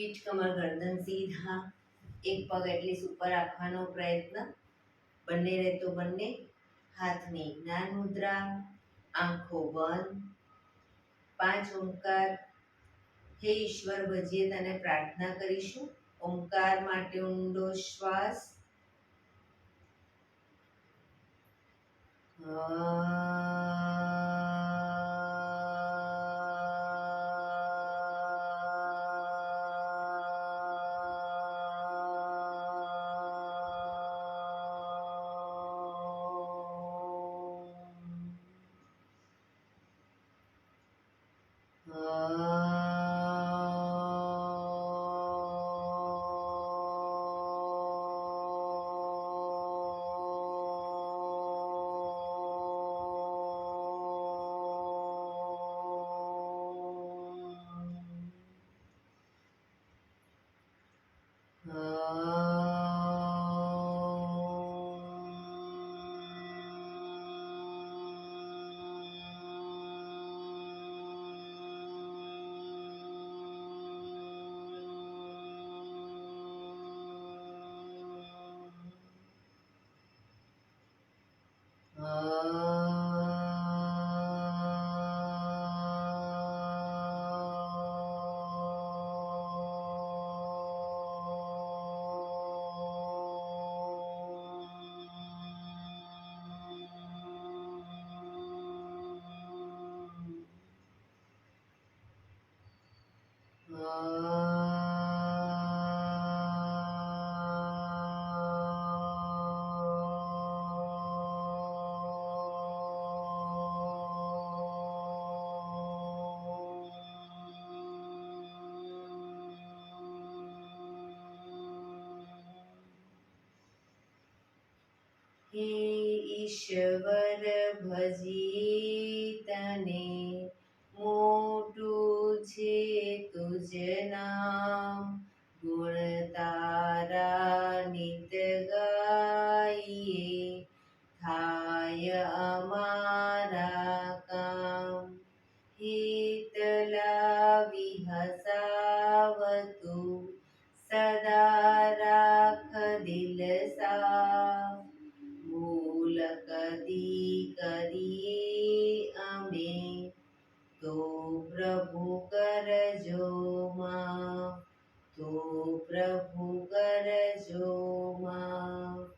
પીઠ કમર ગરદન સીધા, એક પગ એટલી ઉપર રાખવાનો પ્રયત્ન, બંને રહેતો બંને. હાથની જ્ઞાન મુદ્રા, આંખો બંધ. 5 ઓમકાર. હે ઈશ્વર ભજીએ તને પ્રાર્થના કરીશું. ઓમકાર માટે ઊંડો શ્વાસ. હે ઈશ્વર ભજી તને, મોટું છે તુજ નામ. ગુણ તારા નિત ગાઈએ, થાય અમારા કામ. હિતલા વિહસાવતું, સદા રાખ દિલ સાફ. ભૂલ કદી કરીએ અમે, તો પ્રભુ કરજો માફ. તો પ્રભુ કરજો માફ.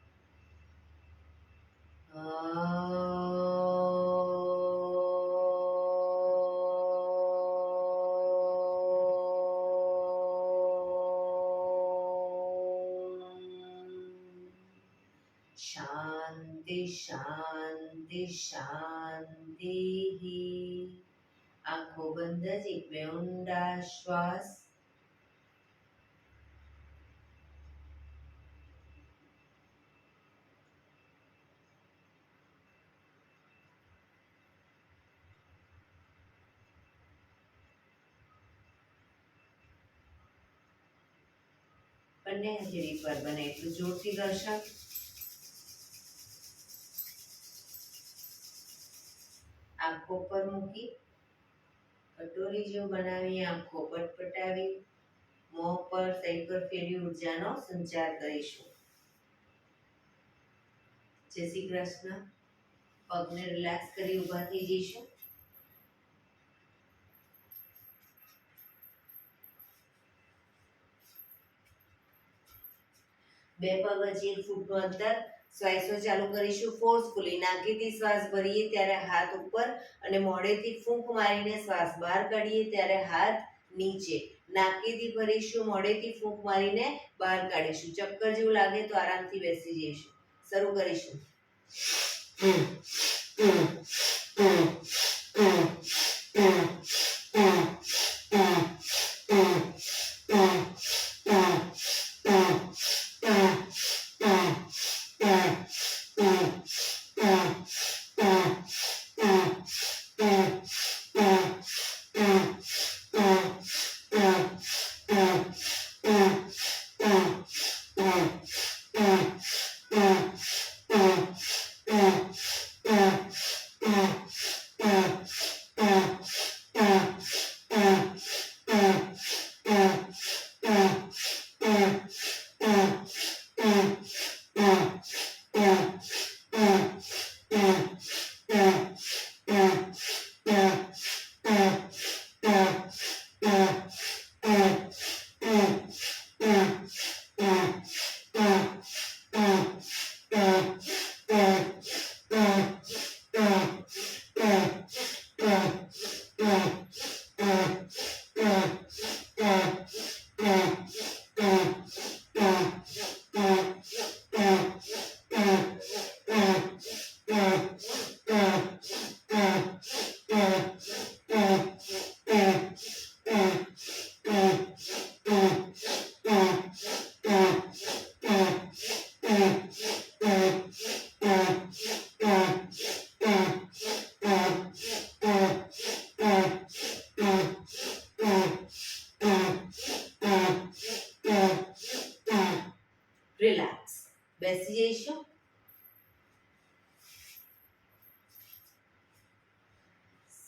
શાંતિ શાંતિ શાંતિ. આંખો બંધ જ એક બે ઊંડા શ્વાસ. બંને હથેળી પર બને એટલું જોરથી ઘર્ષણ. આંખો પર મૂકી કટોરી જેવું બનાવી આંખો પટપટાવી મોં પર સાઈડ પર ફેરવી ઉર્જાનો સંચાર કરીશું. જય શ્રી કૃષ્ણ. પગને રિલેક્સ કરી ઊભા થઈ જઈશું. બે પગ હજી 1 ફૂટનું અંતર. શ્વાસો ચાલુ કરીશું ફોર્સફુલી. નાકેથી શ્વાસ ભરીએ ત્યારે હાથ ઉપર અને મોઢેથી ફૂંક મારીને શ્વાસ બહાર કાઢીએ ત્યારે હાથ નીચે. નાકેથી ભરીશું, મોઢેથી ફૂંક મારીને બહાર કાઢીશું. ચક્કર જેવું લાગે તો આરામથી બેસી જઈશું. શરૂ કરીશું.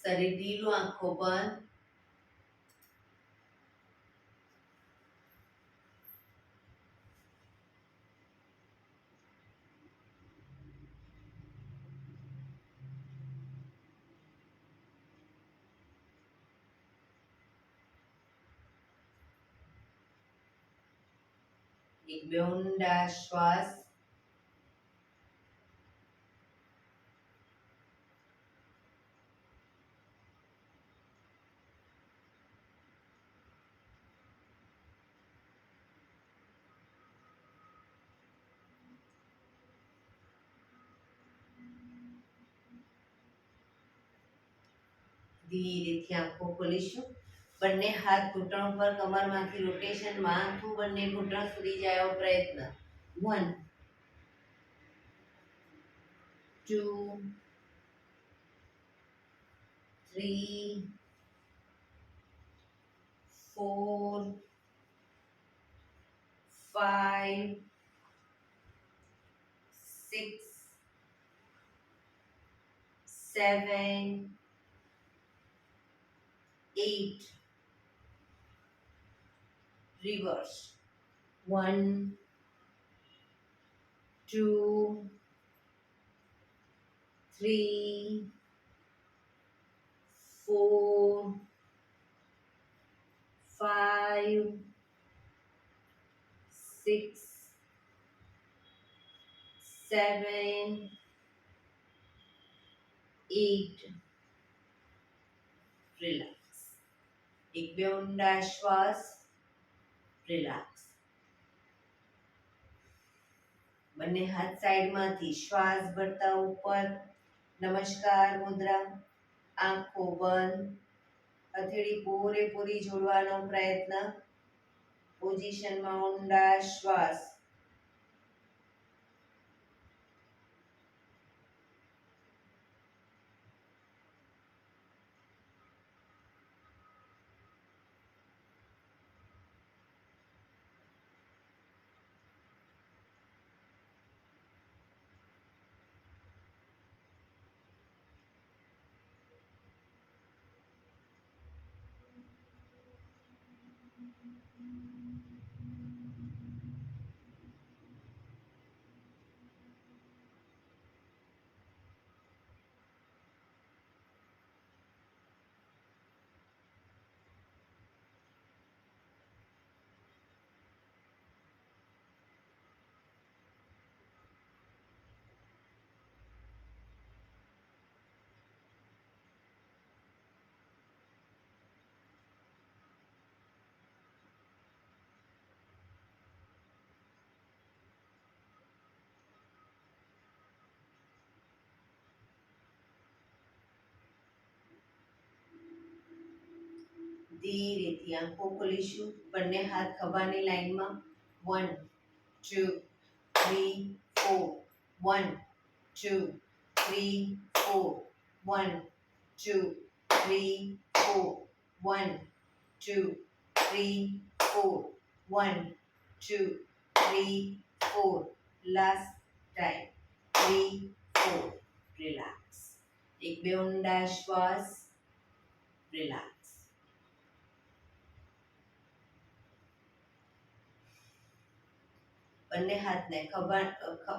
શરીર ઢીલું, આંખો બંધ. એક બે ઊંડા શ્વાસ. ધીરેથી આંખો ખોલીશું. બંને હાથ ઘૂંટણ ઉપર, કમરમાંથી રોટેશન, માથું બંને ઘૂંટણ સુધી જાય એવો પ્રયત્ન. 1 2 3 4 5 6 7 8. Reverse. 1 2 3 4 5 6 7 8. રિલેક્સ. એક બે ઊંડા શ્વાસ. રિલેક્સ. બંને હાથ સાઈડમાંથી શ્વાસ ભરતા ઉપર. નમસ્કાર મુદ્રા. આંખો બંધ. હથેળી પૂરેપૂરી જોડવાનો પ્રયત્ન. પોઝિશનમાં ઊંડા શ્વાસ. ધીરેથી આંખો ખોલીશું. બંને હાથ ખભાની લાઈનમાં. 1 2 3 4 1 2 3 4 1 2 3 4 1 2 3 4 1 2 3 4. Last time. 3 4. રિલેક્સ. એક બે ઊંડા શ્વાસ. રિલેક્સ. બંને હાથને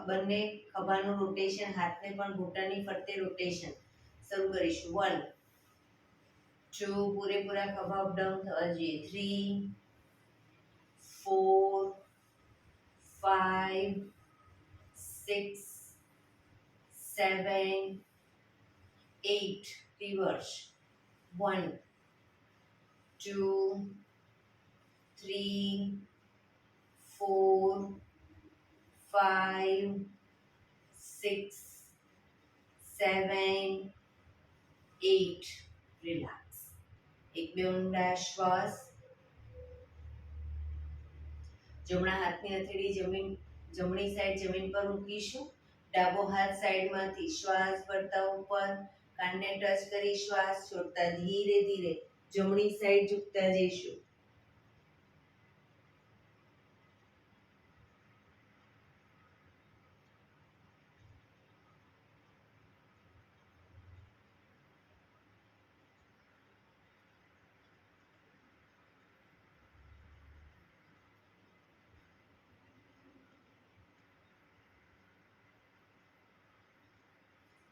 બંને ખભાનું રોટેશન, હાથને પણ ઘૂંટણની ફરતે રોટેશન શરૂ કરીશું. 1 2 પૂરેપૂરા ખભા અપડાઉન થવા જોઈએ. 3 4 5 6 7 8. રિવર્સ. 1 2 3 4 5 6 7 8. રિલેક્સ. એક બે ઊંડા શ્વાસ. જમણા હાથની હથેળી જમણી સાઈડ જમીન પર મૂકીશું. ડાબો હાથ સાઈડમાંથી શ્વાસ ભરતા ઉપર, કાનને ટચ કરી શ્વાસ છોડતા ધીરે ધીરે જમણી સાઈડ ઝૂકતા જઈશું.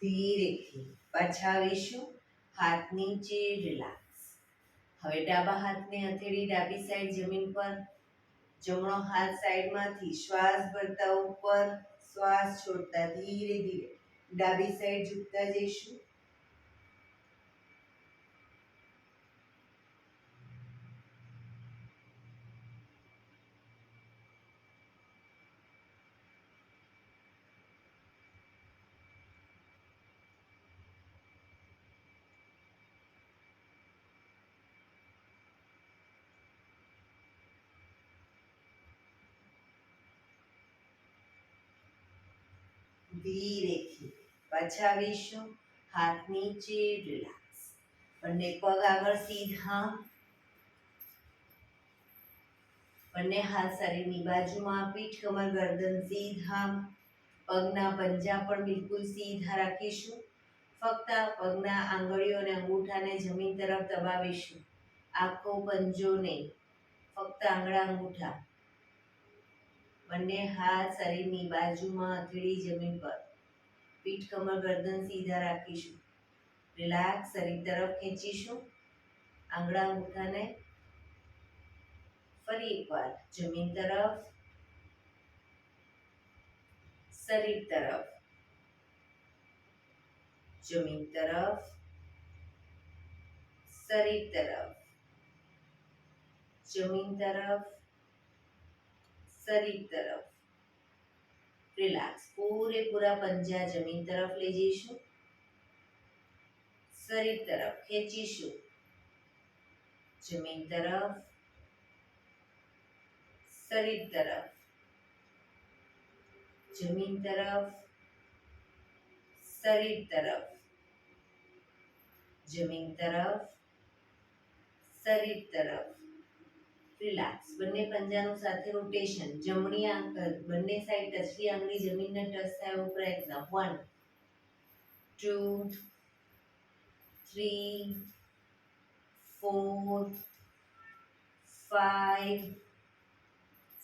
ધીરેથી પાછા આવીશું. હાથ નીચે, રિલેક્સ. હવે ડાબા હાથને હથેળી ડાબી સાઈડ જમીન પર, જમણો હાથ સાઈડમાંથી શ્વાસ ભરતા ઉપર, શ્વાસ છોડતા ધીરે ધીરે ડાબી સાઈડ ઝૂકતા જઈશું. ધીરેથી પાછા આવીશું. હાથ નીચે, રિલેક્સ. બંને પગ આગળ સીધા, બંને હાથ શરીરની બાજુમાં, પીઠ કમર ગરદન સીધા, પગના પંજા પણ બિલકુલ સીધા રાખીશું. ફક્ત પગના આંગળીઓ અને અંગૂઠાને જમીન તરફ દબાવીશું. આખો પંજો નહીં, ફક્ત આંગળા અંગૂઠા. બંને હાથ શરીરની બાજુમાં, હથેળી જમીન પર, પીઠ કમર ગરદન સીધા રાખીશું. રિલેક્સ. શરીર તરફ ખેંચીશું. આંગળા અંગૂઠાને ફરી એકવાર જમીન તરફ, શરીર તરફ, જમીન તરફ, શરીર તરફ, જમીન તરફ, શરીર તરફ. રિલેક્સ. પૂરેપૂરા પંજા જમીન તરફ લઈ જઈશું. શરીર તરફ ખેંચીશું. જમીન તરફ, શરીર તરફ, જમીન તરફ, શરીર તરફ, જમીન તરફ, શરીર તરફ. રિલેક્સ. બંને પંજાનું સાથે રોટેશન. જમણી આંગળ બંને સાઈડ ટચલી આંગળી જમીનને ટચ થાય એવો પ્રયત્ન. 1 2 3 4 5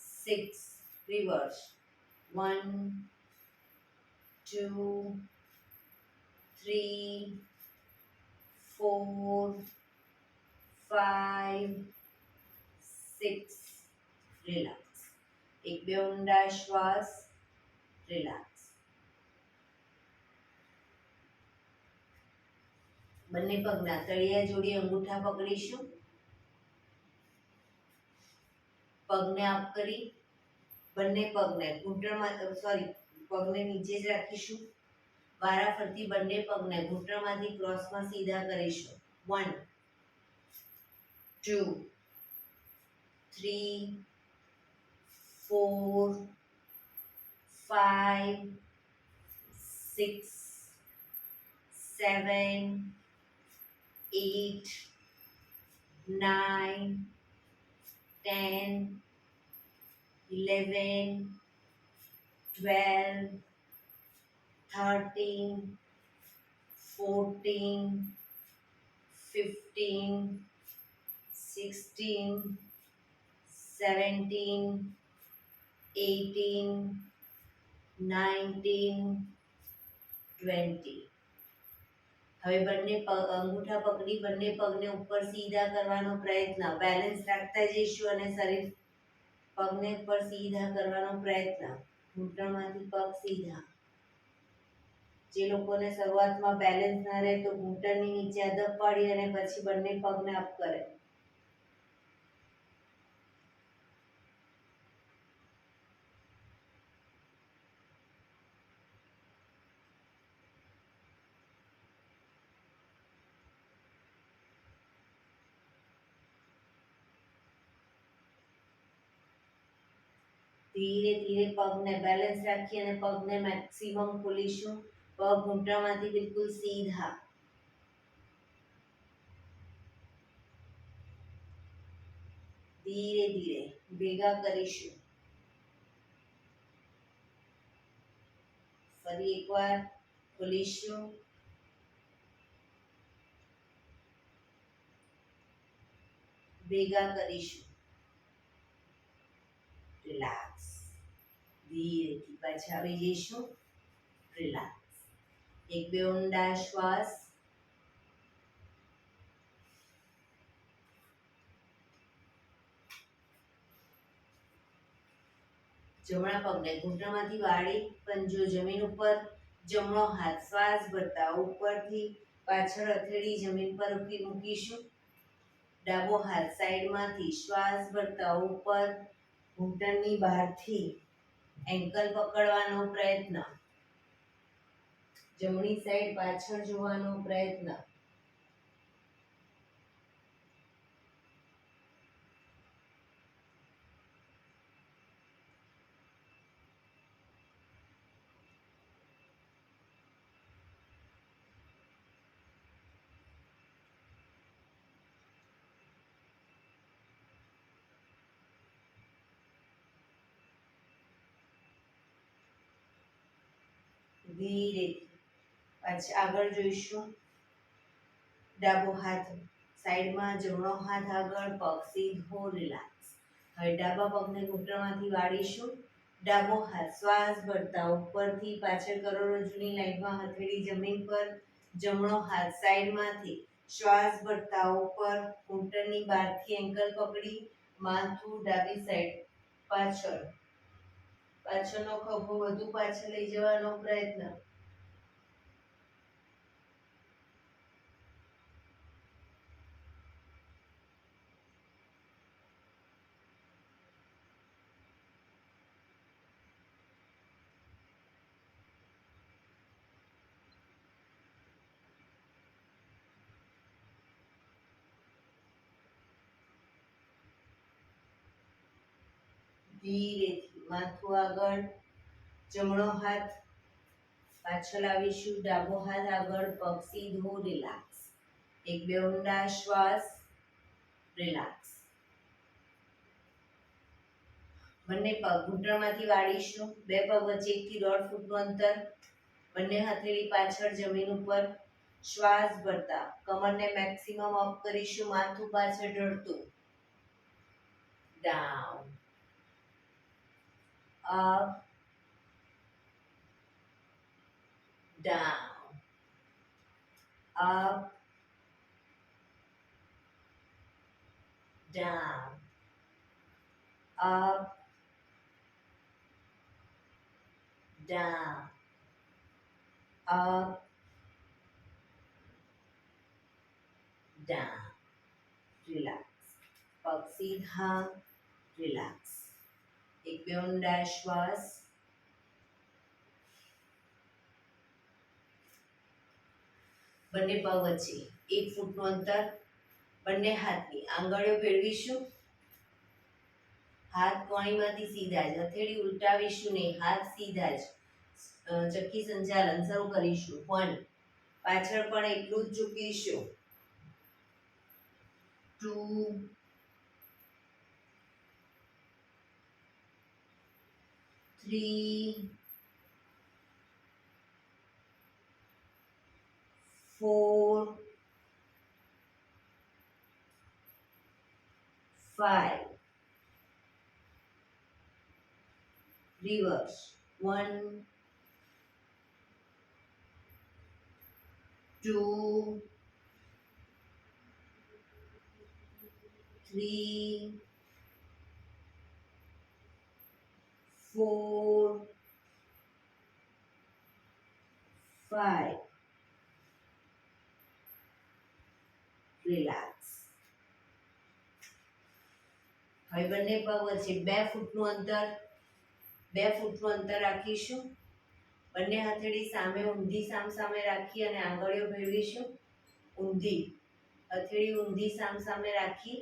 6. રિવર્સ. 1 2 3 4 5 6. રિલેક્સ. એક બે ઊંડા શ્વાસ. રિલેક્સ. બંને પગના તળિયા જોડી અંગૂઠા પકડીશું. પગને અપ કરી બંને પગને ઘૂંટણમાં પગને નીચે જ રાખીશું. વારાફરતી બંને પગને ઘૂંટણમાંથી ક્રોસમાં સીધા કરીશું. 1 2 3 4 5 6 7 8 9 10 11 12 13 14 15 16 17 18 19 20. હવે બંને અંગૂઠા પકડી બંને પગને ઉપર સીધા કરવાનો પ્રયત્ન. બેલેન્સ રાખતા જઈશું અને શરીર પગને ઉપર સીધા કરવાનો પ્રયત્ન. ઘૂંટણમાંથી પગ સીધા. જે લોકોને શરૂઆતમાં બેલેન્સ ના રહે તો ઘૂંટણની નીચે અદબ પાડી અને પછી બંને પગને અપ કરે. ધીરે ધીરે પગને બેલેન્સ રાખી અને પગને મેક્સિમમ ખોલીશું. પગ ઘૂંટણમાંથી બિલકુલ સીધા. ધીરે ધીરે ભેગા કરીશું. ફરી એકવાર ખોલીશું. ભેગા કરીશું. રિલેક્સ. ધીરેથી પાછા આવી જઈશું. રિલેક્સ. એક બે ઊંડા શ્વાસ. જમણા પગને ઘૂંટણમાંથી વાળી પંજો જમીન ઉપર, જમણો હાથ શ્વાસ ભરતા ઉપરથી પાછળ હથેળી જમીન પર મૂકીશું. ડાબો હાથ સાઈડમાંથી શ્વાસ ભરતા ઉપર, ઘૂંટણની બહારથી એન્કલ પકડવાનો પ્રયત્ન. જમણી સાઈડ પાછળ જોવાનો પ્રયત્ન. ધીરેથી પાછા આગળ જોઈશું. ડાબો હાથ સાઈડમાં, જમણો હાથ આગળ, પગ સીધો, રિલેક્સ. હવે ડાબા પગને ઘૂંટણમાંથી વાળીશું. ડાબો હાથ શ્વાસ ભરતા ઉપરથી પાછળ કરોડરજ્જુની લાઈનમાં હથેળી જમીન પર, જમણો હાથ સાઈડમાંથી શ્વાસ ભરતા ઉપર, ઘૂંટણની બહારથી એન્કલ પકડી, માથું ડાબી સાઈડ પાછળ. પાછળનો ખભો વધુ પાછળ લઈ જવાનો પ્રયત્ન. ધીરેથી માથું આગળ, જમણો હાથ પાછળ આવીશું, ડાબો હાથ આગળ, પગ સીધો, રિલેક્સ. એક બે ઊંડા શ્વાસ, રિલેક્સ. બંને પગ ઘૂંટણમાંથી વાળીશું. બે પગ વચ્ચે 1 થી 1.5 ફૂટનું અંતર. બંને હથેળી પાછળ જમીન ઉપર, શ્વાસ ભરતા કમરને મેક્સિમમ અપ કરીશું, માથું પાછળ ઢળતું. Down, up, down, up, down, up, down, up, down. Relax. પગ સીધા, રિલેક્સ. એક બે ઊંડા શ્વાસ. બંને પગ વચ્ચે 1 ફૂટનું અંતર. બંને હાથની આંગળીઓ ભેળવીશું. હાથ કોણીમાંથી સીધા જ, હથેળી ઉલટાવીશું નહીં, હાથ સીધા જ. ચક્કી સંચાલન શરૂ કરીશું. 1, પાછળ પણ એટલું જ ઝૂકીશું. 2, 3, 4, 5. Reverse. 1, 2, 3, 4, 5. રિલેક્સ. હવે બંને પગ વચ્ચે 2 ફૂટનું અંતર. 2 ફૂટનું અંતર રાખીશું. બંને હથેળી સામે ઊંધી સામે રાખી અને આંગળીઓ ભેળવીશું. ઊંધી હથેળી ઊંધી સામે રાખી,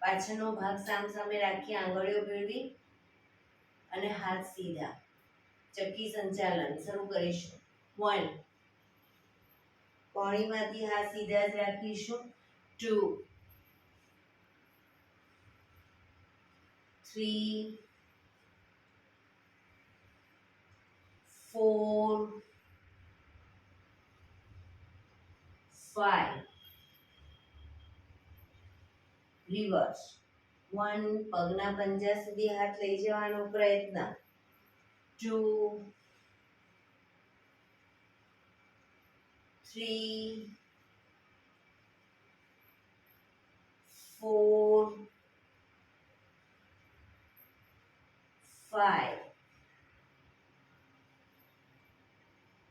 પાછળનો ભાગ સામે રાખી, આંગળીઓ ભેળવી અને હાથ સીધા. ચક્કી સંચાલન શરૂ કરીશું. 1, કોણીમાંથી હાથ સીધા જ રાખીશું. 2, 3, 4, 5. રિવર્સ. 1, પગના પંજા સુધી હાથ લઈ જવાનો પ્રયત્ન. 2, 3 4 5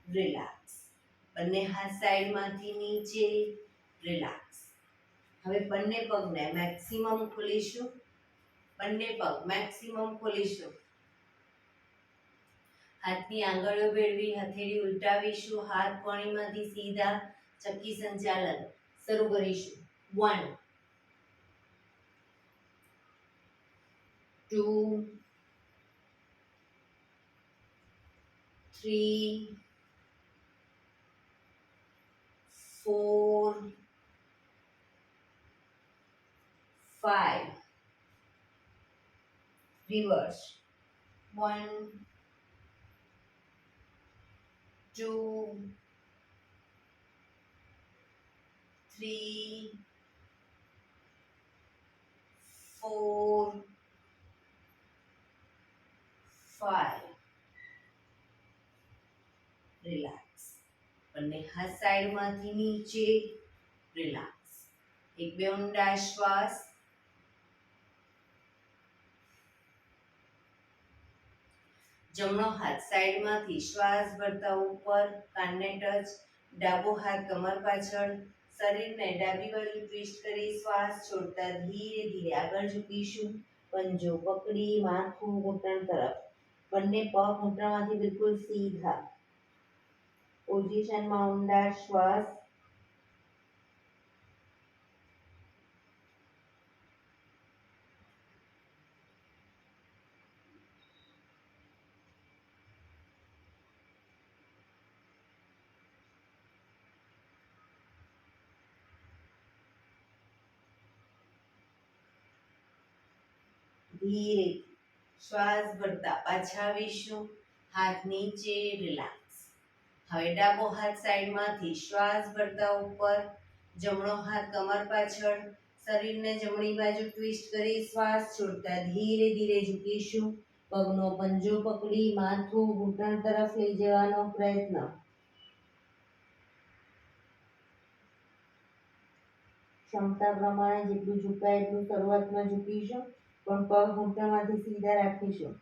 રિલેક્સ. બંને હાથ સાઈડમાંથી નીચે રિલેક્સ. હવે બંને પગને મેક્સિમમ ખોલીશું. બંને પગ મેક્સિમમ ખોલીશું. હાથની આંગળીઓ ભેળવી હથેળી ઉલટાવીશું. હાથ કોણીમાંથી સીધા ચક્કી સંચાલન શરૂ કરીશું. 1 2 3 4 5 રિવર્સ. 1 2 3 4 5 રિલેક્સ. બંને હાથ સાઈડમાંથી નીચે રિલેક્સ. એક બે ઊંડા શ્વાસ. જમણો હાથ સાઈડમાંથી શ્વાસ ભરતા ઉપર કાનને ટચ. ડાબો હાથ કમર પાછળ. શરીરને ડાબી બાજુ ટ્વિસ્ટ કરી શ્વાસ છોડતા ધીરે ધીરે આગળ ઝૂકીશું. પંજો પકડી માથું ઘૂંટણ તરફ. બંને પગ ઘૂંટણમાંથી બિલકુલ સીધા. પોઝિશનમાં ઊંડા શ્વાસ. ધીરે શ્વાસ ભરતા પાછા આવીશું. હાથ નીચે રિલેક્સ. હવે ડાબો હાથ સાઈડમાંથી શ્વાસ ભરતા ઉપર. જમણો હાથ કમર પાછળ. શરીરને જમણી બાજુ ટ્વિસ્ટ કરી શ્વાસ છોડતા ધીરે ધીરે ઝૂકીશું. પગનો પંજો પકડી માથું ઘૂંટણ તરફ લઈ જવાનો પ્રયત્ન. ક્ષમતા પ્રમાણે જેટલું ઝુકાય એટલું શરૂઆતમાં ઝૂકીશું, પણ પગ ઘૂંટણમાંથી સીધા રાખીશું.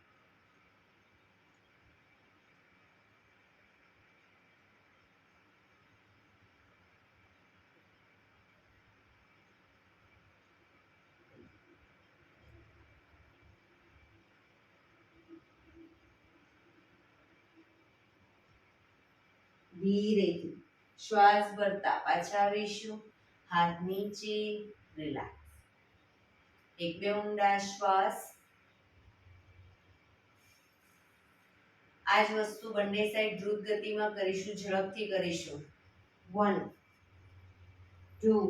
ધીરેથી શ્વાસ ભરતા પાછા આવીશું. હાથ નીચે રિલેક્સ. એક બે ઊંડા શ્વાસ. આ જ વસ્તુ બંને સાઈડ દ્રુત ગતિમાં કરીશું, ઝડપથી કરીશું. 1 2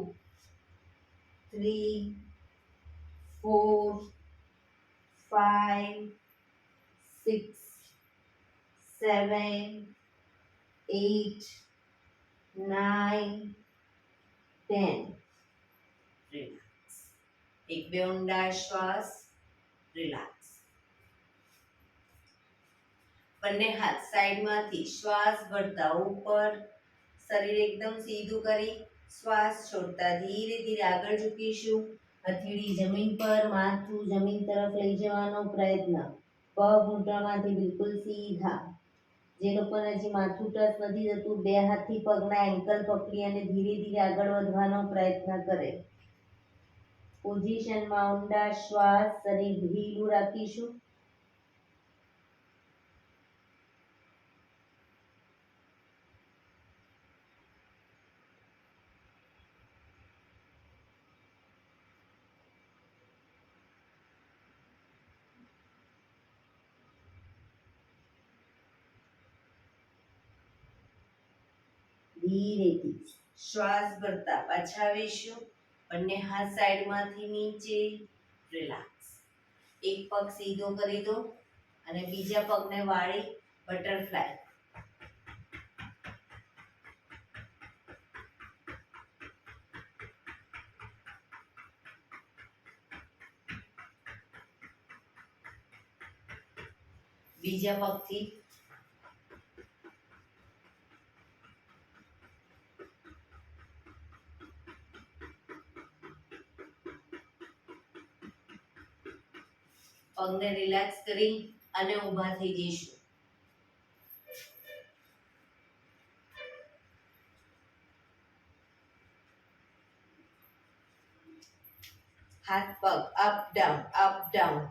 3 4 5 6 7 8 9 10 રિલેક્સ. એક બે ઊંડા શ્વાસ. રિલેક્સ. બંને હાથ સાઈડમાંથી શ્વાસ ભરતા ઉપર. શરીર એકદમ સીધું કરી શ્વાસ છોડતા ધીરે ધીરે આગળ ઝૂકીશું. હથેળી જમીન પર, માથું જમીન તરફ લઈ જવાનો પ્રયત્ન. પગ ઘૂંટણમાંથી બિલકુલ સીધા. જે લોકોને હજી માથું ટચ નથી થતું, બે હાથથી પગના એન્કલ પકડી અને ધીરે ધીરે આગળ વધવાનો પ્રયત્ન કરે. પોઝિશનમાં ઊંડા શ્વાસ. શરીર ઢીલું રાખીશું. ધીરેથી શ્વાસ ભરતા પાછા આવીશું. બંને હાથ સાઈડમાંથી નીચે રિલેક્સ. એક પગ સીધો કરી દો અને બીજા પગને વાળી બટરફ્લાય. બીજા પગથી પગને રિલેક્સ કરી અને ઊભા થઈ જઈશું. હાથ પગ up down up down.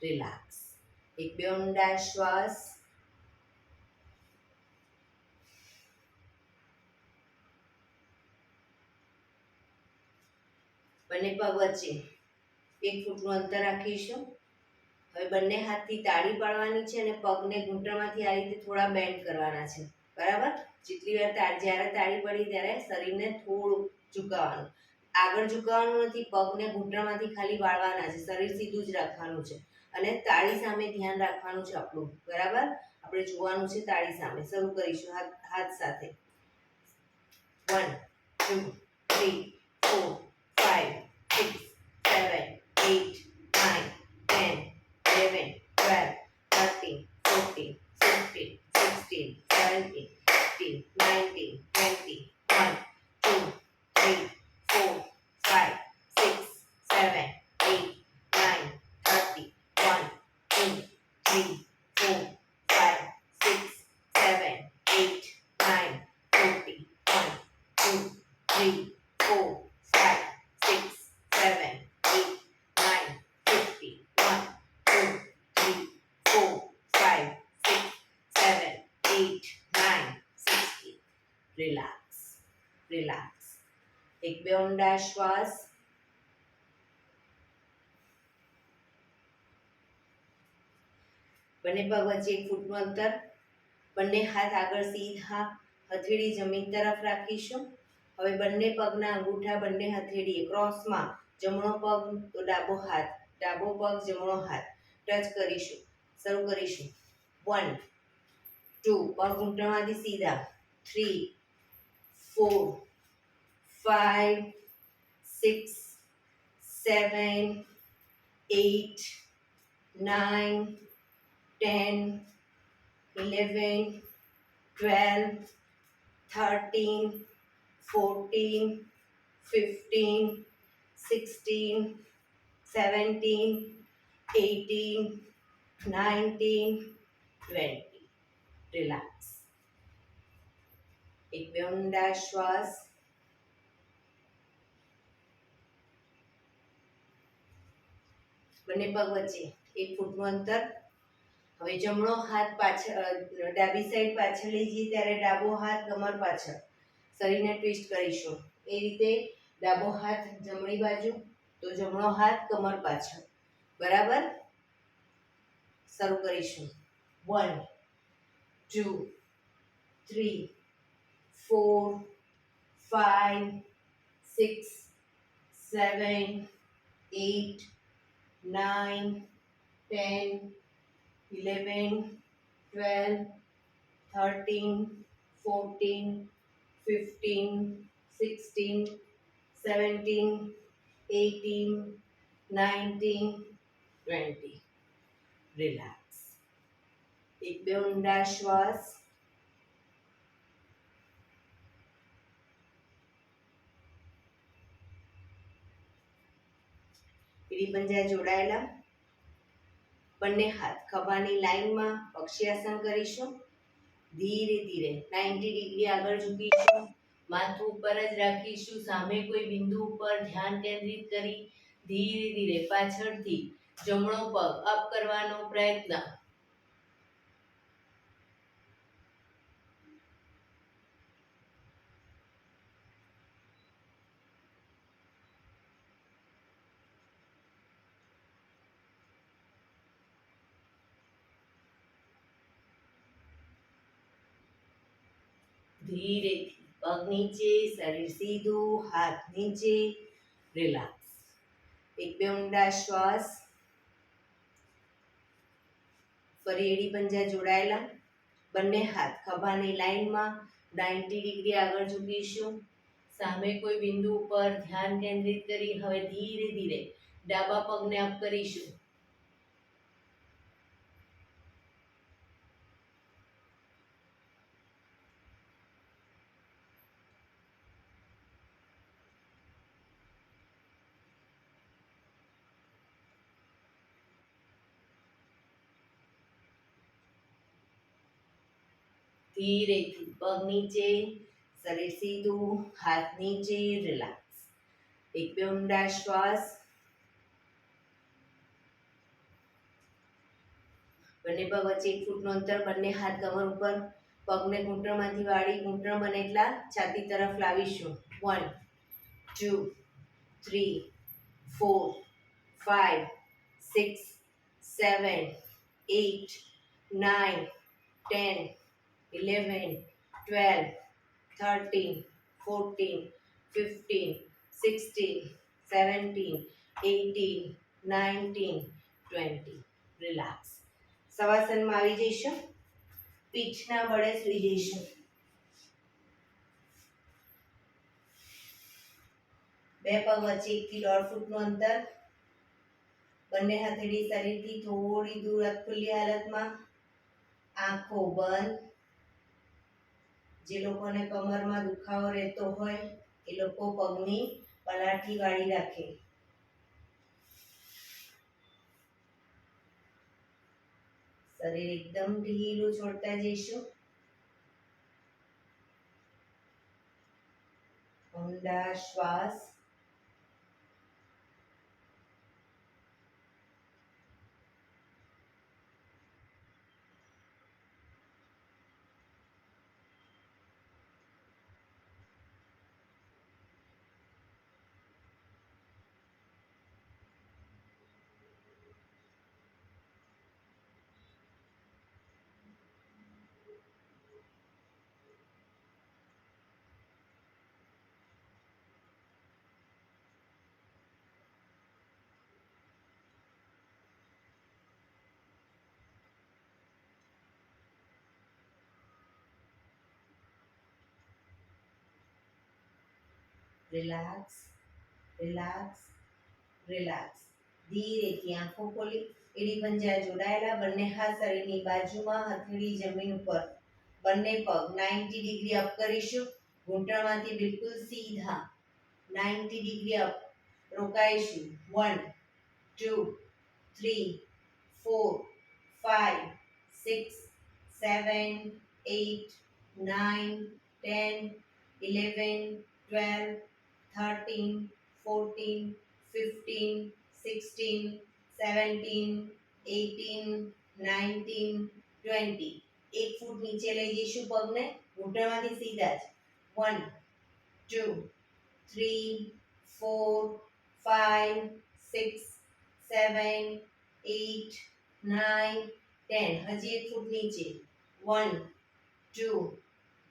Relax. એક બે ઊંડા શ્વાસ. બંને પગ વચ્ચે 1 ફૂટનું અંતર રાખીશું. હવે બંને હાથથી તાળી પાડવાની છે અને પગને ઘૂંટણમાંથી આ રીતે થોડા બેન્ડ કરવાના છે. બરાબર? જેટલી વાર જ્યારે તાળી પડી ત્યારે શરીરને થોડું ઝુકાવવાનું. આગળ ઝુકાવવાનું નથી, પગને ઘૂંટણમાંથી ખાલી વાળવાના છે. શરીર સીધું જ રાખવાનું છે અને તાળી સામે ધ્યાન રાખવાનું છે આપણું. બરાબર? આપણે જોવાનું છે તાળી સામે. શરૂ કરીશું હાથ સાથે. 1 2 3 4 5 6 7 8 9 10 11 12 13 14 15 16 17 18 19 20 1 2 3 4 5 6 7 8 9 30 1 2 3 4 5 6 7 8 9 40 1 2 3 4 5 6 7 8 9 50 1 2 3 4 5 6 7 8 9 60. Relax relax. એક બે ઊંડા શ્વાસ. બંને પગ વચ્ચે 1 ફૂટનું અંતર. બંને હાથ આગળ સીધા, હથેળી જમીન તરફ રાખીશું. હવે બંને પગના અંગૂઠા બંને હથેળીએ ક્રોસમાં, જમણો પગ તો ડાબો હાથ, ડાબો પગ જમણો હાથ ટચ કરીશું. શરૂ કરીશું. 1 2 પગ ઘૂંટણમાંથી સીધા. 3 4 5 6 7 8 9 10 11 12 13 14 15 16 17 18 19 20. રિલેક્સ. એક બે ઊંડા શ્વાસ. બંને પગ વચ્ચે 1 ફૂટનું અંતર. હવે જમણો હાથ પાછળ, ડાબી સાઈડ પાછળ લઈ જઈએ ત્યારે ડાબો હાથ કમર પાછળ. શરીરને ટ્વિસ્ટ કરીશું. એ રીતે ડાબો હાથ જમણી બાજુ તો જમણો હાથ કમર પાછળ. બરાબર? શરૂ કરીશું. 1 2 3 4 5 6 7 8 9 10 11 12 13 14 15 16 17 18 19 20. રિલેક્સ. એક બે ઊંડા શ્વાસ. એડી પંજા જોડાયેલા. બંને હાથ ખભાની લાઈનમાં પક્ષી કરીશું. ધીરે ધીરે 90 ડિગ્રી આગળ ઝૂકીશું. માથું ઉપર જ રાખીશું. સામે કોઈ બિંદુ ઉપર ધ્યાન કેન્દ્રિત કરી ધીરે ધીરે પાછળથી જમણો પગ અપ કરવાનો પ્રયત્ન. ધીરેથી પગ નીચે, શરીર સીધું, હાથ નીચે, રિલેક્સ. એક બે ઊંડા શ્વાસ. ફરી એડી પંજા જોડાયેલા. બંને હાથ ખભાની લાઈનમાં 90 ડિગ્રી આગળ ઝૂકીશું. સામે કોઈ બિંદુ ઉપર ધ્યાન કેન્દ્રિત કરી હવે ધીરે ધીરે ડાબા પગને અપ કરીશું. ધીરેથી પગ નીચે, શરીર સીધું, હાથ નીચે, રિલેક્સ. એક બે ઊંડા શ્વાસ. બંને પગ વચ્ચે 1 ફૂટનું અંતર, બંને હાથ કમર ઉપર, પગને ઘૂંટણમાંથી વાળી ઘૂંટણ બને એટલા છાતી તરફ લાવીશું. 1 2 3 4 5 6 7 8 9 10 11 12 13 14 15 16 17 18 19 20. રિલેક્સ. શવાસનમાં આવી જઈશું. પીઠના બળે સૂઈ જઈશું. બે પગ વચ્ચે 1 થી 1.5 ફૂટનું અંતર. બંને હથેળી શરીરથી થોડી દૂર ખુલ્લી હાલતમાં. આંખો બંધ. જે લોકોને કમરમાં દુખાવો રહેતો હોય એ લોકો પગની પલાઠી વાળી રાખે. શરીર એકદમ ઢીલું છોડતા જઈશું. ઊંડા શ્વાસ. Relax, relax, relax. ધીરેથી આંખો ખોલી એડી પંજા જોડાયેલા. બંને હાથ શરીરની બાજુમાં, હથેળી જમીન ઉપર. બંને પગ 90 ડિગ્રી અપ કરીશું. ઘૂંટણમાંથી બિલકુલ સીધા 90 ડિગ્રી અપ. રોકાઈશું. 1 2 3 4 5 6 7 8 9 10 11 12 13 14 15 16 17 18 19 20. 1 ફૂટ નીચે લઈ જઈશું પગને. ઘૂંટણમાંથી સીધા જ. 1 2 3 4 5 6 7 8 9 10. હજી 1 ફૂટ નીચે. 1 2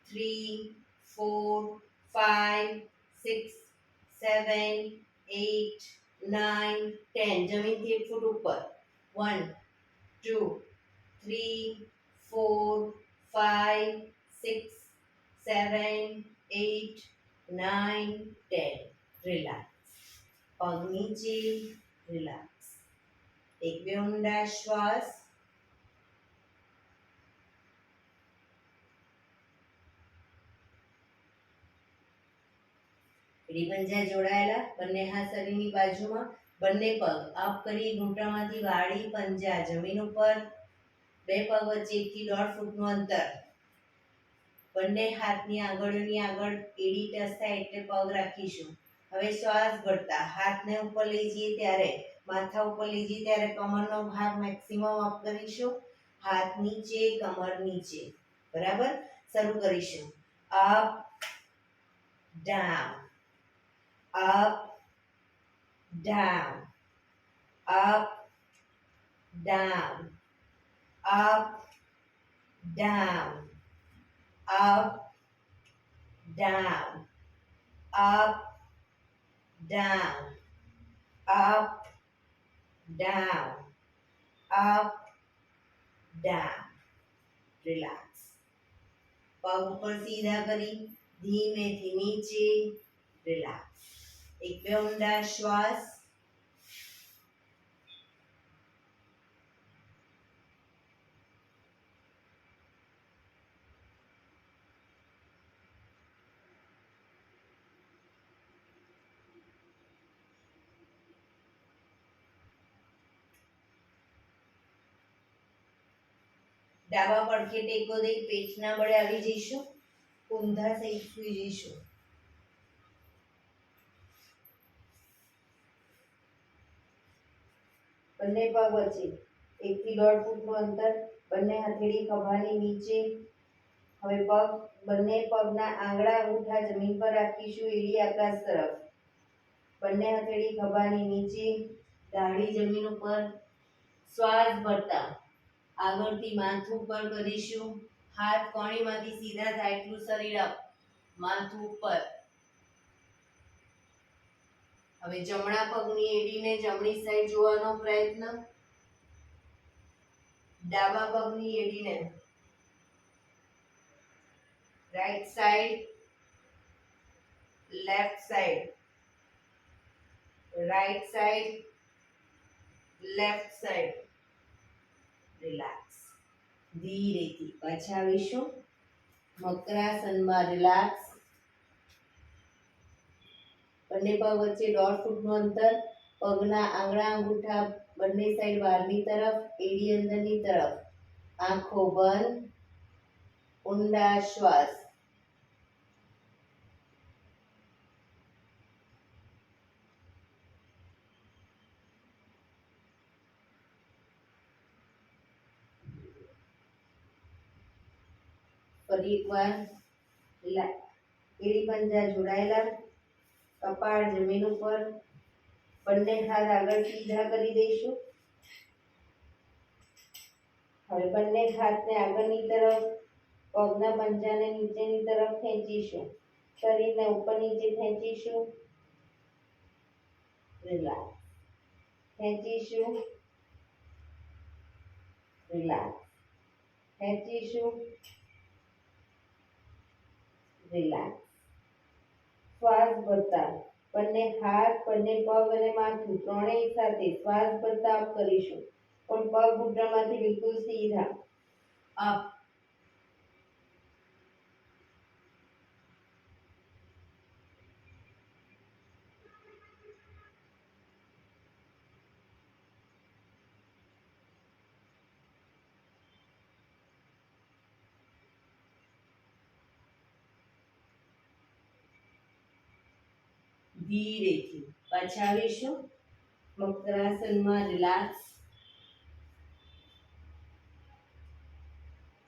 3 4 5 6 7 8 9 10. જમીનથી 1 ફૂટ ઉપર. 1 2 3 4 5 6 7 8 9 10. રિલેક્સ. પગ નીચે, રિલેક્સ. એક બે ઊંડા શ્વાસ. એડી પંજા જોડાયેલા. બંને હાથ શરીરની બાજુમાં. બંને પગ અપ કરી ઘૂંટણમાંથી વાળી પંજા જમીન ઉપર. બે પગ વચ્ચે 1 થી 1.5 ફૂટનું અંતર. બંને હાથની આંગળીઓની આગળ એડી ટચ થાય એટલે પગ રાખીશું. હવે શ્વાસ ભરતા હાથને ઉપર લઈ જઈએ ત્યારે, માથા ઉપર લઈ જઈએ ત્યારે કમરનો ભાગ મેક્સિમમ અપ કરીશું. હાથ નીચે, કમર નીચે. બરાબર. શરૂ કરીશું. Up down, up down, up down, up down, up down, up, down, up, down, up, down. Relax. પગ ઉપર સીધા કરી ધીમેથી નીચે. રિલેક્સ. એક બે ઊંડા શ્વાસ. ડાબા પડખે ટેકો દઈ પેટના બળે આવી જઈશું. ઊંધા સહિત સૂઈ જઈશું. બંને પગ વચ્ચે 1 થી 1.5 ફૂટનું અંતર. બંને હથેળી ખભાની નીચે. હવે બંને પગના આંગળા અંગૂઠા જમીન પર રાખીશું, એડી આકાશ તરફ. બંને હથેળી ખભાની નીચે, દાઢી જમીન ઉપર. શ્વાસ ભરતા આગળથી માથું ઉપર કરીશું. હાથ કોણીમાંથી સીધા થાય એટલું શરીર અપ, માથું ઉપર. હવે જમણા પગની એડીને જમણી સાઈડ જોવાનો પ્રયત્ન. ડાબા પગની એડીને right side, left side, right side, left side. Relax. ધીરેથી પાછા આવીશું મકરાસનમાં. રિલેક્સ. બંને પગ વચ્ચે 1.5 ફૂટનું અંતર. પગના આંગળા અંગૂઠા બંને સાઈડ બહારની તરફ, એડી અંદરની તરફ. આંખો બંધ. ઊંડા શ્વાસ. ફરી એકવાર. એડી પંજા જોડાયેલા. કપાળ જમીન ઉપર. બંને હાથ આગળ સીધા કરી દઈશું. હવે બંને હાથને આગળની તરફ, પગના પંજાને નીચેની તરફ ખેંચીશું. શરીરને ઉપર નીચે ખેંચીશું. રિલેક્સ. ખેંચીશું. રિલેક્સ. ખેંચીશું. રિલેક્સ. શ્વાસ ભરતા બંને હાથ, બંને પગ અને માથું ત્રણેય સાથે શ્વાસ ભરતા અપ કરીશું. પણ પગ ઘૂંટણમાંથી બિલકુલ સીધા અપ. ધીરેથી પાછા આવીશું મકરાસનમાં. રિલેક્સ.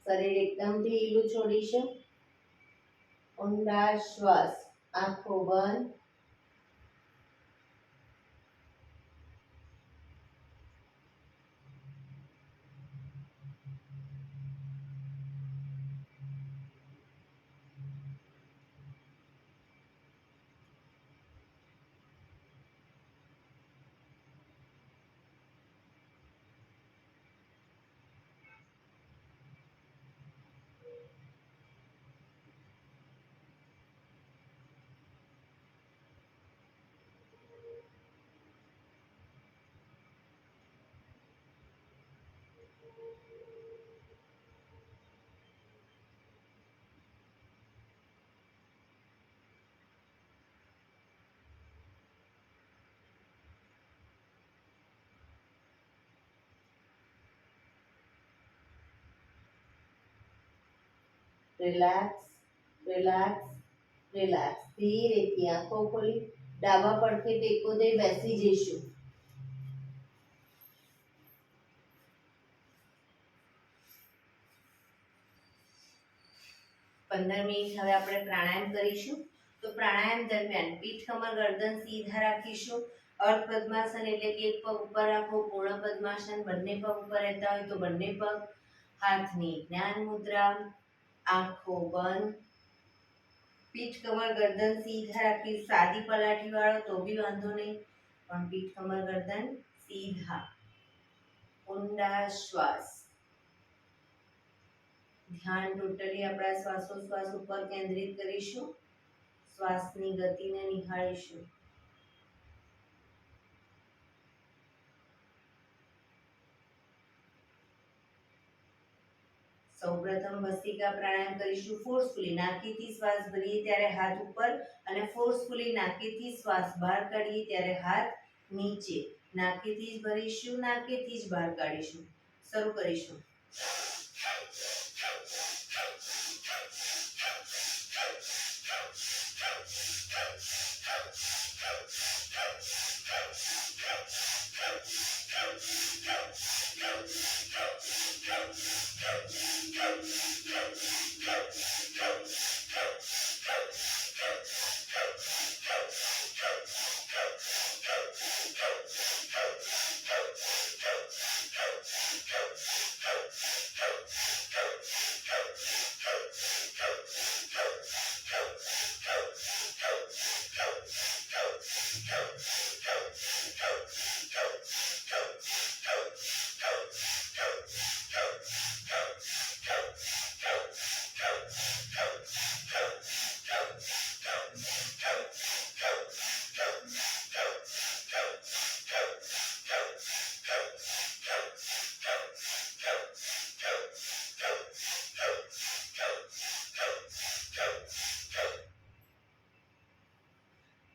શરીર એકદમ ઢીલું છોડીશું. ઊંડા શ્વાસ. આંખો બંધ. રિલેક્સ. રિલેક્સ. રિલેક્સ. ધીરેથી આંખો ખોલી ડાબા પડખે ટેકો દઈ બેસી જઈશું. 15 મિનિટ હવે આપણે પ્રાણાયામ કરીશું. તો પ્રાણાયામ દરમિયાન પીઠ, કમર, ગરદન સીધા રાખીશું. અર્ધ પદ્માસન એટલે કે એક પગ ઉપર રાખો. પૂર્ણ પદ્માસન બંને પગ ઉપર રહેતા હોય તો બંને પગ. હાથની જ્ઞાન મુદ્રા. આંખો બંધ. પીઠ કમર ગરદન સીધા રાખી સાદી પલાઠી વાળો તો બી વાંધો નહીં, પણ પીઠ કમર ગરદન સીધા. ઊંડા શ્વાસ. ધ્યાન ટોટલી આપણા શ્વાસોશ્વાસ ઉપર કેન્દ્રિત કરીશું. શ્વાસની ગતિને નિહાળીશું. સૌપ્રથમ ભસ્ત્રિકા પ્રાણાયામ કરીશું ફોર્સફુલી. નાકીથી શ્વાસ ભરીએ ત્યારે હાથ ઉપર અને ફોર્સફુલી નાકીથી શ્વાસ બહાર કાઢીએ ત્યારે હાથ નીચે. નાકીથી જ ભરીશું, નાકીથી જ બહાર કાઢીશું. શરૂ કરીશું.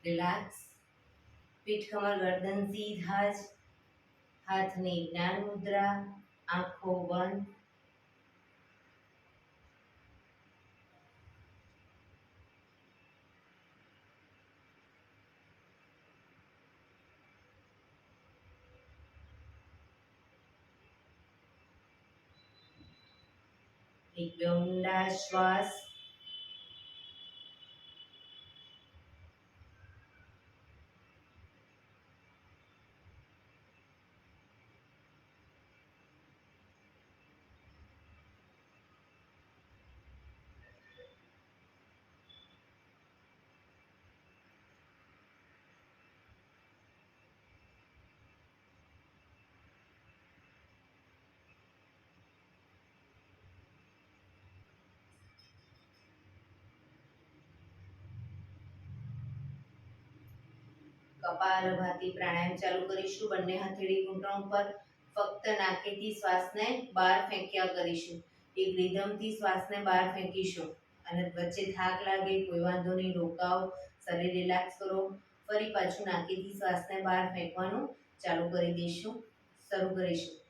રિલેક્સ. પીઠ કમર ગરદન સીધા જ. હાથની જ્ઞાન મુદ્રા. આંખો બંધ. એક બે ઊંડા શ્વાસ. કપાલભાતિ પ્રાણાયામ ચાલુ કરીશું. બંને હથેળી ઘૂંટણ ઉપર. ફક્ત નાકેથી શ્વાસને બહાર ફેંક્યા કરીશું. એક રિધમથી શ્વાસને બહાર ફેંકીશું. અને વચ્ચે થાક લાગે કોઈ વાંધો નહીં, રોકાઓ, શરીર રિલેક્સ કરો. ફરી પાછું નાકેથી શ્વાસને બહાર ફેંકવાનું ચાલુ કરી દઈશું. શરૂ કરીશું.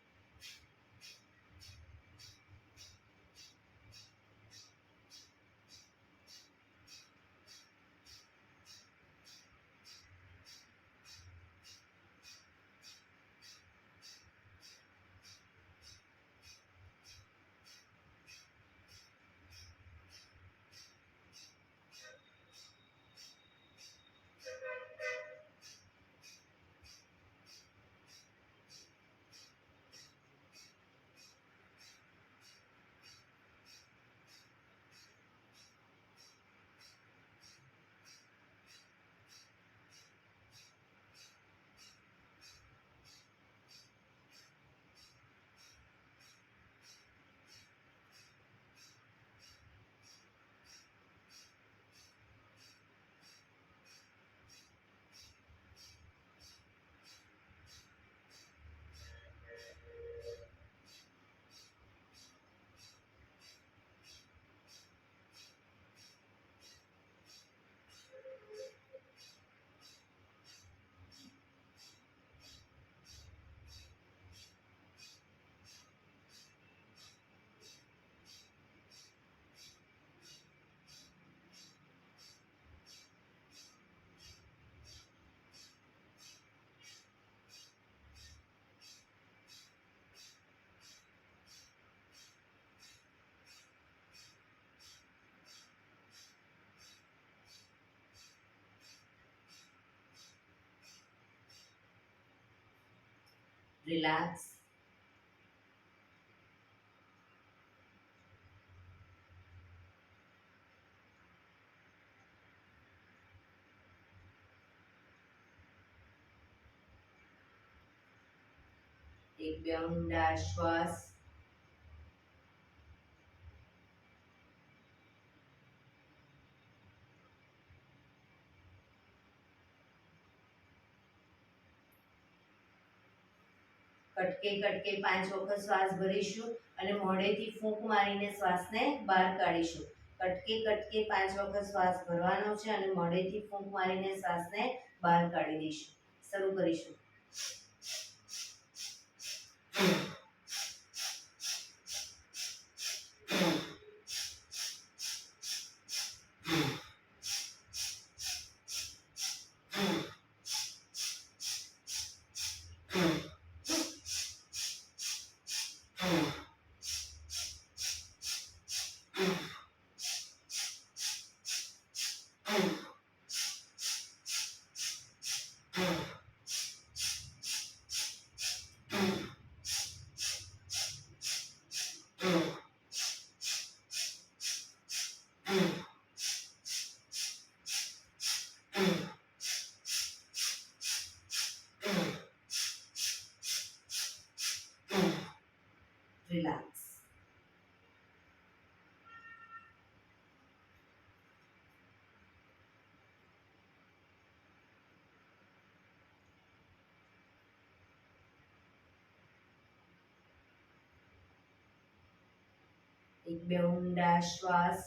રિલેક્સ. એક બે ઊંડા શ્વાસ. કટકે કટકે 5 વખત શ્વાસ ભરીશું અને મોઢેથી ફૂંક મારીને શ્વાસને બહાર કાઢીશું. કટકે કટકે 5 વખત શ્વાસ ભરવાનો છે અને મોઢેથી ફૂંક મારીને શ્વાસને બહાર કાઢી દઈશું. શરૂ કરીશું. રિલેક્સ. એક બે ઊંડા શ્વાસ.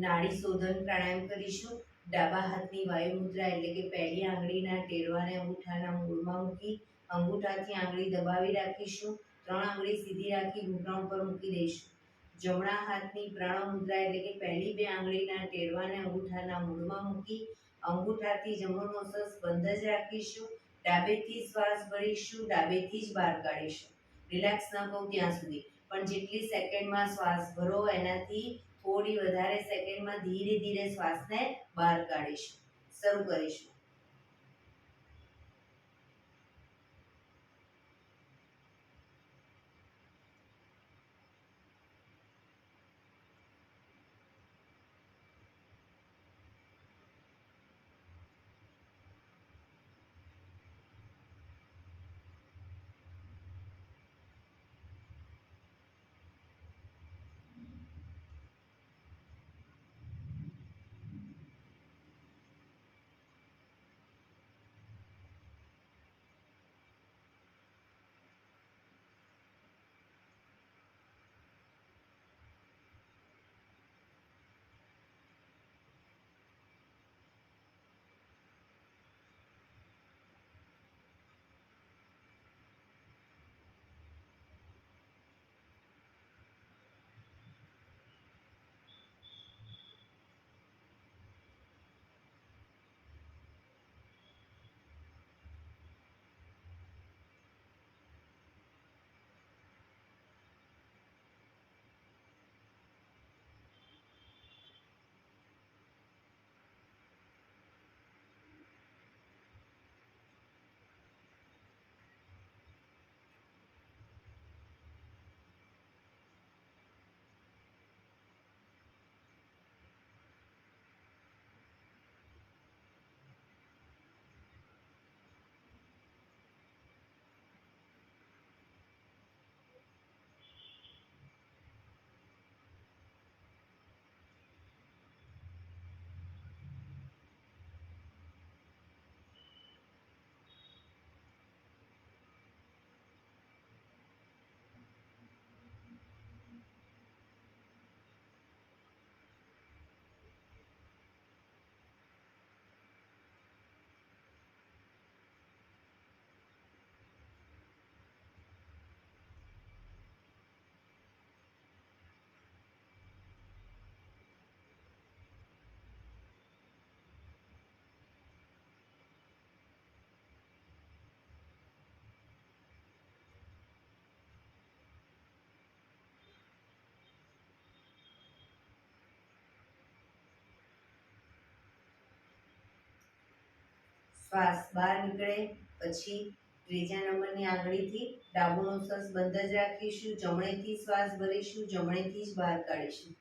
નાડી શોધન પ્રાણાયામ કરીશું. ડાબા હાથની વાયુ મુદ્રા એટલે કે પહેલી આંગળીના ટેરવાને અંગૂઠાના મૂળમાં મૂકી અંગૂઠાથી આંગળી દબાવી રાખીશું. 3 આંગળી સીધી રાખી ઘૂંટણ ઉપર મૂકી દઈશું. જમણા હાથની પ્રણવ મુદ્રા એટલે કે પહેલી 2 આંગળીના ટેરવાને અંગૂઠાના મૂળમાં મૂકી અંગૂઠાથી જમણું નોસસ બંધ જ રાખીશું. ડાબેથી શ્વાસ ભરીશું, ડાબેથી જ બહાર કાઢીશું. રિલેક્સ ન કહું ત્યાં સુધી, પણ જેટલી સેકન્ડમાં શ્વાસ ભરો એનાથી થોડી વધારે સેકન્ડમાં ધીરે ધીરે શ્વાસને બહાર કાઢીશું. શરૂ કરીશું. શ્વાસ બહાર નીકળે પછી ત્રીજા નંબરની આંગળીથી ડાબું નોસસ બંધ જ રાખીશું. જમણેથી શ્વાસ ભરીશું, જમણેથી જ બહાર કાઢીશું.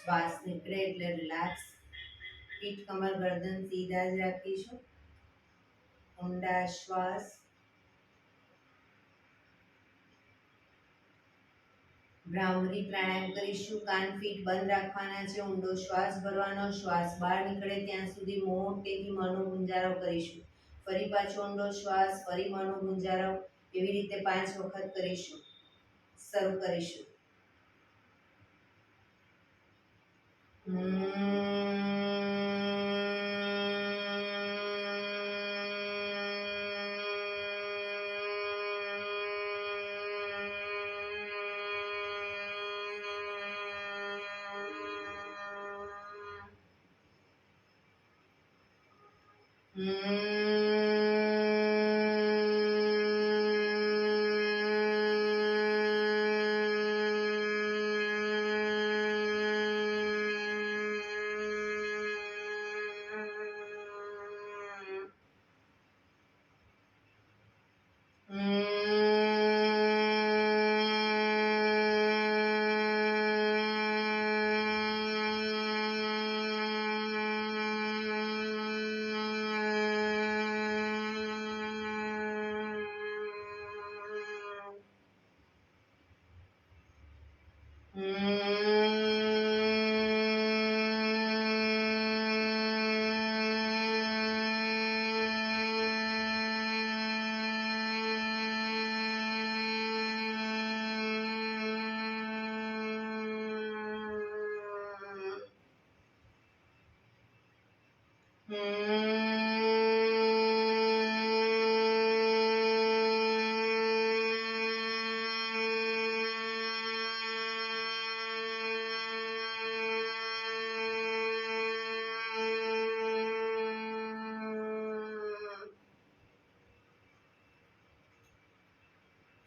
શ્વાસ નીકળે એટલે રિલેક્સ. પીઠ કમર ગરદન સીધા જ રાખીશું. ઊંડા શ્વાસ. ભ્રામરી પ્રાણાયામ કરીશું. કાન ફીટ બંધ રાખવાના છે. ઊંડો શ્વાસ ભરવાનો. શ્વાસ બહાર નીકળે ત્યાં સુધી મોટેથી મોંનો ગુંજારો કરીશું. ફરી પાછો ઊંડો શ્વાસ, ફરી મોંનો ગુંજારો. એવી રીતે 5 વખત કરીશું. શરૂ કરીશું.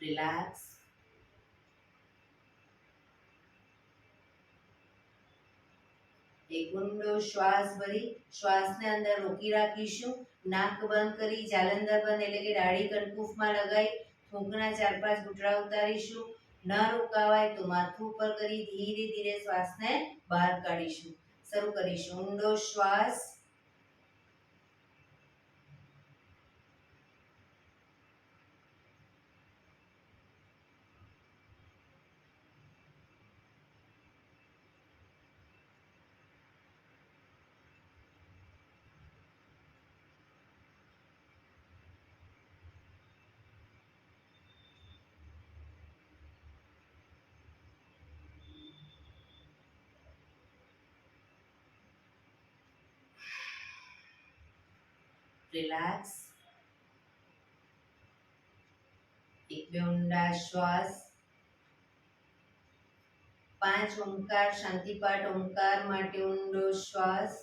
રિલેક્સ. એક ઊંડો શ્વાસ ભરી શ્વાસને અંદર રોકી રાખીશું. નાક બંધ કરી જાલંધર બંધ એટલે કે દાઢી કણકુફમાં લગાઈ થૂંકના 4-5 ઘૂંટડા ઉતારીશું. ન રોકાવાય તો માથું ઉપર કરી ધીરે ધીરે શ્વાસને બહાર કાઢીશું. શરૂ કરીશું. ઊંડો શ્વાસ. રિલેક્સ. એક બે ઊંડા શ્વાસ. 5 ઓમકાર શાંતિપાઠ ઓમકાર માટે ઊંડો શ્વાસ.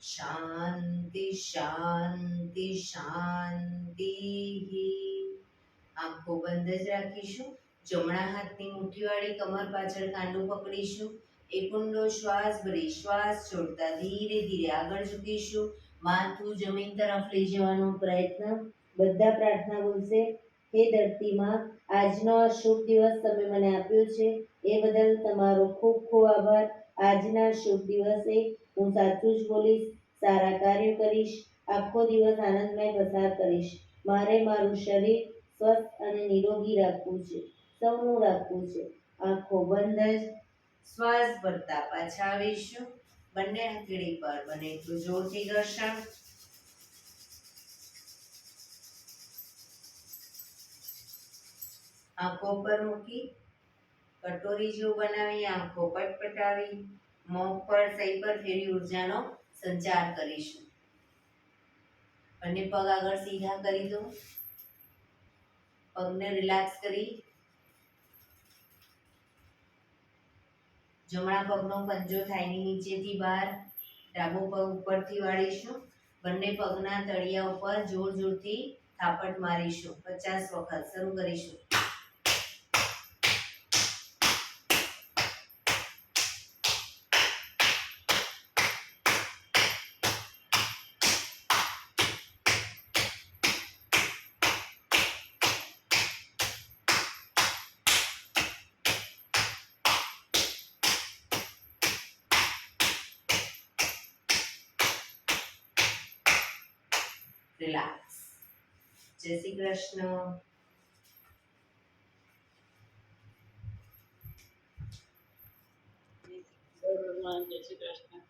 શાંતિ શાંતિ. શાંતિ શાંતિ. આંખો બંધ જ રાખીશું. જમણા હાથની મુઠ્ઠીવાળી કમર પાછળ કાંડું પકડીશું. એક ઊંડો શ્વાસ ભરી શ્વાસ છોડતા ધીરે ધીરે આગળ ઝૂકીશું. માથું જમીન તરફ લઈ જવાનો પ્રયત્ન. બધા પ્રાર્થના બોલશે. હે ધરતીમાં, આજનો આ શુભ દિવસ તમે મને આપ્યો છે એ બદલ તમારો ખૂબ ખૂબ આભાર. આજના શુભ દિવસે હું સાચું જ બોલીશ, સારા કાર્યો કરીશ, આખો દિવસ આનંદમય પસાર કરીશ. મારે મારું શરીર સ્વસ્થ અને નિરોગી રાખવું છે, સૌનું રાખવું છે. આંખો બંધ જ શ્વાસ ભરતા પાછા આવીશું. બંને હથેળી પર બને એટલું જોરથી ઘર્ષણ. આંખો પર મૂકી કટોરી જેવું બનાવી આંખો પટપટાવી મોં પર સહી પર ફેરી ઉર્જાનો સંચાર કરીશું. બંને પગ આગળ સીધા કરી દો. પગને રિલેક્સ કરી જમણા પગનો પંજો થાયની નીચેથી બહાર, ડાબો પગ ઉપરથી વાળીશું. બંને પગના તળિયા ઉપર જોર જોરથી થાપટ મારીશું. 50 વખત શરૂ કરીશું. રિલેક્સ. જય શ્રી કૃષ્ણ. ભગવાન જય શ્રી કૃષ્ણ.